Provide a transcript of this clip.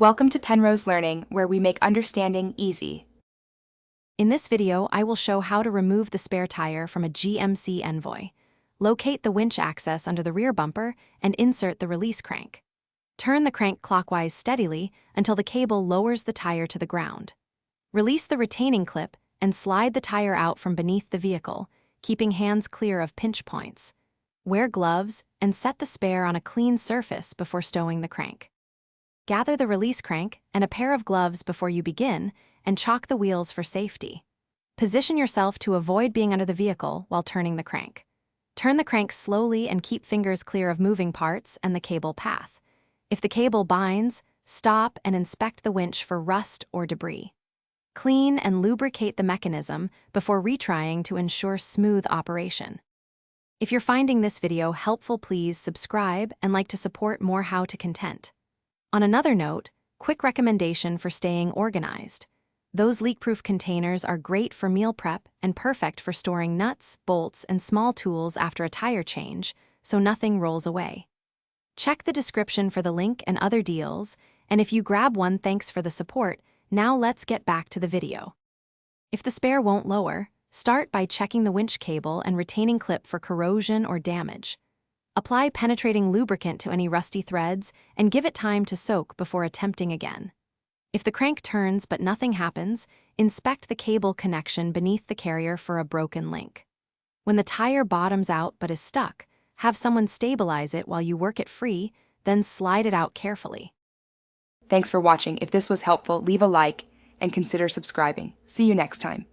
Welcome to Penrose Learning, where we make understanding easy. In this video, I will show how to remove the spare tire from a GMC Envoy. Locate the winch access under the rear bumper and insert the release crank. Turn the crank clockwise steadily until the cable lowers the tire to the ground. Release the retaining clip and slide the tire out from beneath the vehicle, keeping hands clear of pinch points. Wear gloves and set the spare on a clean surface before stowing the crank. Gather the release crank and a pair of gloves before you begin and chock the wheels for safety. Position yourself to avoid being under the vehicle while turning the crank. Turn the crank slowly and keep fingers clear of moving parts and the cable path. If the cable binds, stop and inspect the winch for rust or debris. Clean and lubricate the mechanism before retrying to ensure smooth operation. If you're finding this video helpful, please subscribe and like to support more how-to content. On another note, quick recommendation for staying organized. Those leak-proof containers are great for meal prep and perfect for storing nuts, bolts, and small tools after a tire change, so nothing rolls away. Check the description for the link and other deals, and if you grab one, thanks for the support. Now let's get back to the video. If the spare won't lower, start by checking the winch cable and retaining clip for corrosion or damage. Apply penetrating lubricant to any rusty threads and give it time to soak before attempting again. If the crank turns but nothing happens, inspect the cable connection beneath the carrier for a broken link. When the tire bottoms out but is stuck, have someone stabilize it while you work it free, then slide it out carefully. Thanks for watching. If this was helpful, leave a like and consider subscribing. See you next time.